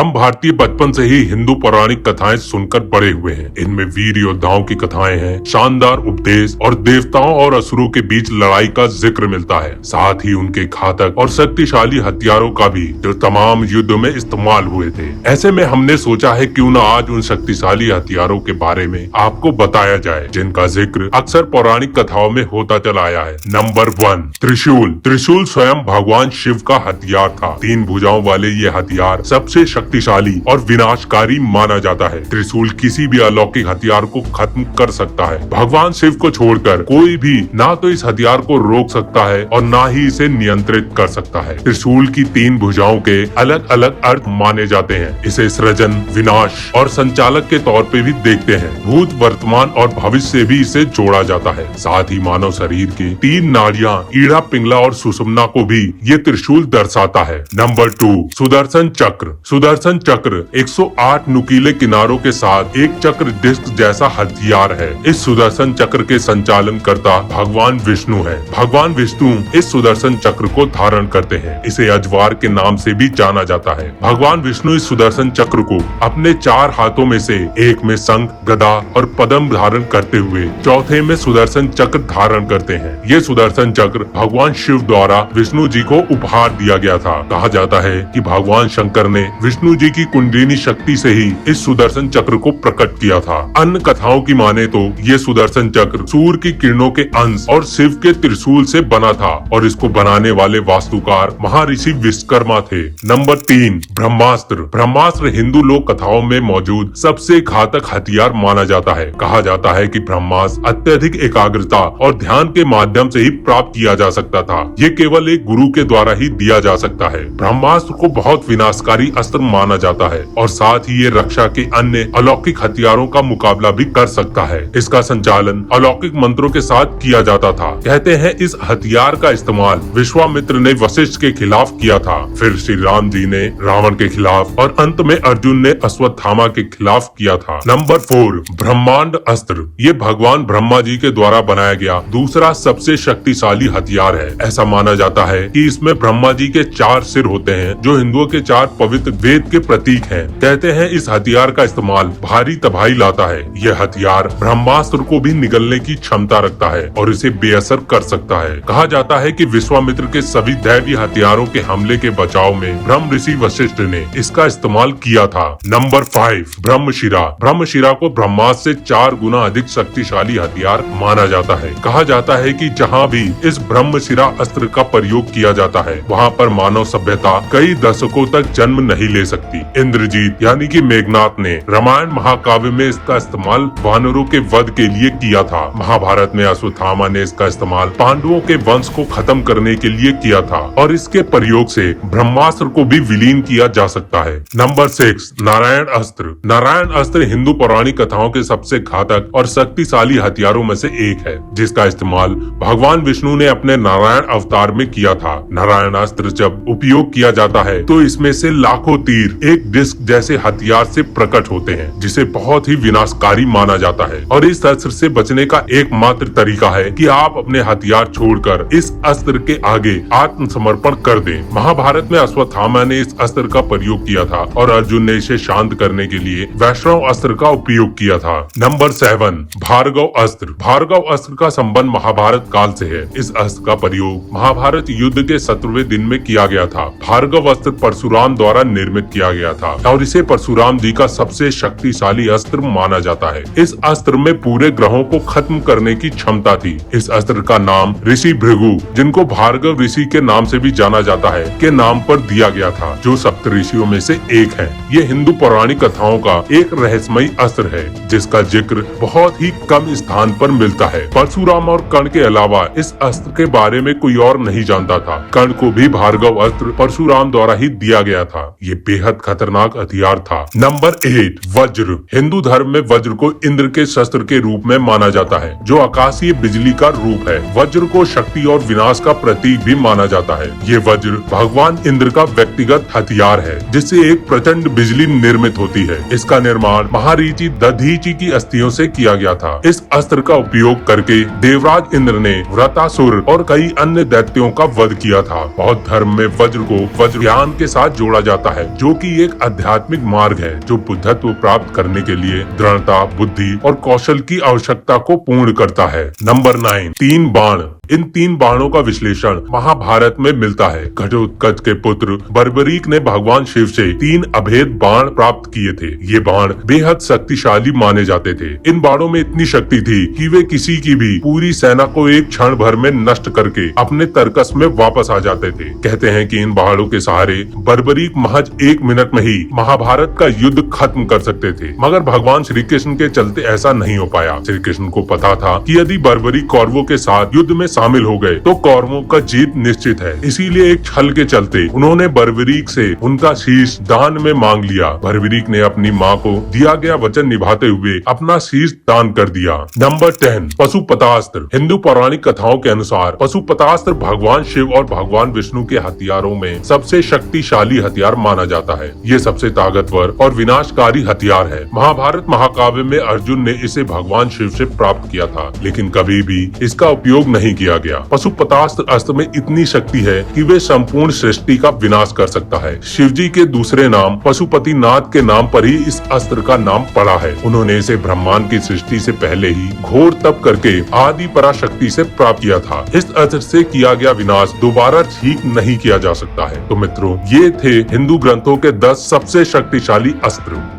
हम भारतीय बचपन से ही हिंदू पौराणिक कथाएं सुनकर बड़े हुए हैं। इनमें वीर योद्धाओं की कथाएं हैं, शानदार उपदेश और देवताओं और असुरों के बीच लड़ाई का जिक्र मिलता है। साथ ही उनके घातक और शक्तिशाली हथियारों का भी जो तमाम युद्धों में इस्तेमाल हुए थे। ऐसे में हमने सोचा है क्यों न आज उन शक्तिशाली हथियारों के बारे में आपको बताया जाए जिनका जिक्र अक्सर पौराणिक कथाओं में होता चला आया है। नंबर 1, त्रिशूल। त्रिशूल स्वयं भगवान शिव का हथियार था। 3 भुजाओं वाले ये हथियार सबसे शक्तिशाली और विनाशकारी माना जाता है। त्रिशूल किसी भी अलौकिक हथियार को खत्म कर सकता है। भगवान शिव को छोड़कर कोई भी ना तो इस हथियार को रोक सकता है और ना ही इसे नियंत्रित कर सकता है। त्रिशूल की 3 भुजाओं के अलग अलग अर्थ माने जाते हैं। इसे सृजन, विनाश और संचालक के तौर पे भी देखते हैं। भूत, वर्तमान और भविष्य से भी इसे जोड़ा जाता है। साथ ही मानव शरीर के 3 नाड़ियां ईड़ा, पिंगला और सुषुम्ना को भी ये त्रिशूल दर्शाता है। नंबर 2, सुदर्शन चक्र। सुदर्शन चक्र 108 नुकीले किनारों के साथ एक चक्र डिस्क जैसा हथियार है। इस सुदर्शन चक्र के संचालन करता भगवान विष्णु है। भगवान विष्णु इस सुदर्शन चक्र को धारण करते हैं। इसे अजवार के नाम से भी जाना जाता है। भगवान विष्णु इस सुदर्शन चक्र को अपने 4 हाथों में से एक में शंख, गदा और पद्म धारण करते हुए चौथे में सुदर्शन चक्र धारण करते हैं। ये सुदर्शन चक्र भगवान शिव द्वारा विष्णु जी को उपहार दिया गया था। कहा जाता है कि भगवान शंकर ने विष्णु जी की कुंडलिनी शक्ति से ही इस सुदर्शन चक्र को प्रकट किया था। अन्य कथाओं की माने तो ये सुदर्शन चक्र सूर्य की किरणों के अंश और शिव के त्रिशूल से बना था और इसको बनाने वाले वास्तुकार महर्षि विश्वकर्मा थे। नंबर 3, ब्रह्मास्त्र। ब्रह्मास्त्र हिंदू लोक कथाओं में मौजूद सबसे घातक हथियार माना जाता है। कहा जाता है कि ब्रह्मास्त्र अत्यधिक एकाग्रता और ध्यान के माध्यम से ही प्राप्त किया जा सकता था। ये केवल एक गुरु के द्वारा ही दिया जा सकता है। ब्रह्मास्त्र को बहुत विनाशकारी अस्त्र माना जाता है और साथ ही ये रक्षा के अन्य अलौकिक हथियारों का मुकाबला भी कर सकता है। इसका संचालन अलौकिक मंत्रों के साथ किया जाता था। कहते हैं इस हथियार का इस्तेमाल विश्वामित्र ने वशिष्ठ के खिलाफ किया था, फिर श्री राम जी ने रावण के खिलाफ और अंत में अर्जुन ने अश्वत्थामा के खिलाफ किया था। नंबर 4, ब्रह्मांड अस्त्र। ये भगवान ब्रह्मा जी के द्वारा बनाया गया दूसरा सबसे शक्तिशाली हथियार है। ऐसा माना जाता है कि इसमें ब्रह्मा जी के 4 सिर होते हैं जो हिंदुओं के 4 पवित्र वेद के प्रतीक हैं। कहते हैं इस हथियार का इस्तेमाल भारी तबाही लाता है। यह हथियार ब्रह्मास्त्र को भी निगलने की क्षमता रखता है और इसे बेअसर कर सकता है। कहा जाता है कि विश्वामित्र के सभी दैवीय हथियारों के हमले के बचाव में ब्रह्म ऋषि वशिष्ठ ने इसका इस्तेमाल किया था। नंबर 5, ब्रह्मशिरा। ब्रह्मशिरा को ब्रह्मास्त्र से 4 गुना अधिक शक्तिशाली हथियार माना जाता है। कहा जाता है कि जहाँ भी इस ब्रह्मशिरा अस्त्र का प्रयोग किया जाता है वहाँ पर मानव सभ्यता कई दशकों तक जन्म नहीं ले सकती। इंद्रजीत यानी कि मेघनाथ ने रामायण महाकाव्य में इसका इस्तेमाल वानरों के वध के लिए किया था। महाभारत में अश्वत्थामा ने इसका इस्तेमाल पांडवों के वंश को खत्म करने के लिए किया था और इसके प्रयोग से ब्रह्मास्त्र को भी विलीन किया जा सकता है। नंबर 6, नारायण अस्त्र। नारायण अस्त्र हिंदू पौराणिक कथाओं के सबसे घातक और शक्तिशाली हथियारों में से एक है, जिसका इस्तेमाल भगवान विष्णु ने अपने नारायण अवतार में किया था। नारायण अस्त्र जब उपयोग किया जाता है तो इसमें से लाखों तीर एक डिस्क जैसे हथियार से प्रकट होते हैं, जिसे बहुत ही विनाशकारी माना जाता है और इस अस्त्र से बचने का एकमात्र तरीका है कि आप अपने हथियार छोड़कर इस अस्त्र के आगे आत्मसमर्पण कर दें। महाभारत में अश्वत्थामा ने इस अस्त्र का प्रयोग किया था और अर्जुन ने इसे शांत करने के लिए वैष्णव अस्त्र का उपयोग किया था। नंबर 7, भार्गव अस्त्र। भार्गव अस्त्र का संबंध महाभारत काल से है। इस अस्त्र का प्रयोग महाभारत युद्ध के 17वें दिन में किया गया था। भार्गव अस्त्र परशुराम द्वारा निर्मित किया गया था और इसे परशुराम जी का सबसे शक्तिशाली अस्त्र माना जाता है। इस अस्त्र में पूरे ग्रहों को खत्म करने की क्षमता थी। इस अस्त्र का नाम ऋषि भृगु, जिनको भार्गव ऋषि के नाम से भी जाना जाता है, के नाम पर दिया गया था, जो सप्तऋषियों में से एक है। ये हिंदू पौराणिक कथाओं का एक रहस्यमयी अस्त्र है जिसका जिक्र बहुत ही कम स्थान पर मिलता है। परशुराम और कर्ण के अलावा इस अस्त्र के बारे में कोई और नहीं जानता था। कर्ण को भी भार्गव अस्त्र परशुराम द्वारा ही दिया गया था। ये बेहद खतरनाक हथियार था। नंबर 8, वज्र। हिंदू धर्म में वज्र को इंद्र के शस्त्र के रूप में माना जाता है, जो आकाशीय बिजली का रूप है। वज्र को शक्ति और विनाश का प्रतीक भी माना जाता है। ये वज्र भगवान इंद्र का व्यक्तिगत हथियार है, जिससे एक प्रचंड बिजली निर्मित होती है। इसका निर्माण महर्षि दधीचि की अस्थियों से किया गया था। इस अस्त्र का उपयोग करके देवराज इंद्र ने वृतासुर और कई अन्य दैत्यों का वध किया था। बौद्ध धर्म में वज्र को वज्रयान के साथ जोड़ा जाता है, जो कि एक आध्यात्मिक मार्ग है जो बुद्धत्व प्राप्त करने के लिए दृढ़ता, बुद्धि और कौशल की आवश्यकता को पूर्ण करता है। नंबर 9, 3 बाण। इन 3 बाणों का विश्लेषण महाभारत में मिलता है। घटोत्कच के पुत्र बर्बरीक ने भगवान शिव से 3 अभेद बाण प्राप्त किए थे। ये बाण बेहद शक्तिशाली माने जाते थे। इन बाणों में इतनी शक्ति थी कि वे किसी की भी पूरी सेना को एक क्षण भर में नष्ट करके अपने तर्कस में वापस आ जाते थे। कहते हैं कि इन बाणों के सहारे बर्बरीक महज 1 मिनट में ही महाभारत का युद्ध खत्म कर सकते थे। मगर भगवान श्री कृष्ण के चलते ऐसा नहीं हो पाया। श्री कृष्ण को पता था कि यदि बर्बरीक कौरवों के साथ युद्ध में शामिल हो गए तो कौरवों का जीत निश्चित है। इसीलिए एक छल के चलते उन्होंने बर्बरीक से उनका शीश दान में मांग लिया। बर्बरीक ने अपनी माँ को दिया गया वचन निभाते हुए अपना शीश दान कर दिया। नंबर 10, पशुपतास्त्र। हिंदू पौराणिक कथाओं के अनुसार पशुपतास्त्र भगवान शिव और भगवान विष्णु के हथियारों में सबसे शक्तिशाली हथियार माना जाता है। ये सबसे ताकतवर और विनाशकारी हथियार है। महाभारत महाकाव्य में अर्जुन ने इसे भगवान शिव से प्राप्त किया था, लेकिन कभी भी इसका उपयोग नहीं किया गया। पशुपतास्त्र अस्त्र में इतनी शक्ति है कि वे संपूर्ण सृष्टि का विनाश कर सकता है। शिवजी के दूसरे नाम पशुपतिनाथ के नाम पर ही इस अस्त्र का नाम पड़ा है। उन्होंने इसे ब्रह्मांड की सृष्टि से पहले ही घोर तप करके आदि पराशक्ति से प्राप्त किया था। इस अस्त्र से किया गया विनाश दोबारा ठीक नहीं किया जा सकता है। तो मित्रों, ये थे हिंदू ग्रंथों के 10 सबसे शक्तिशाली अस्त्र।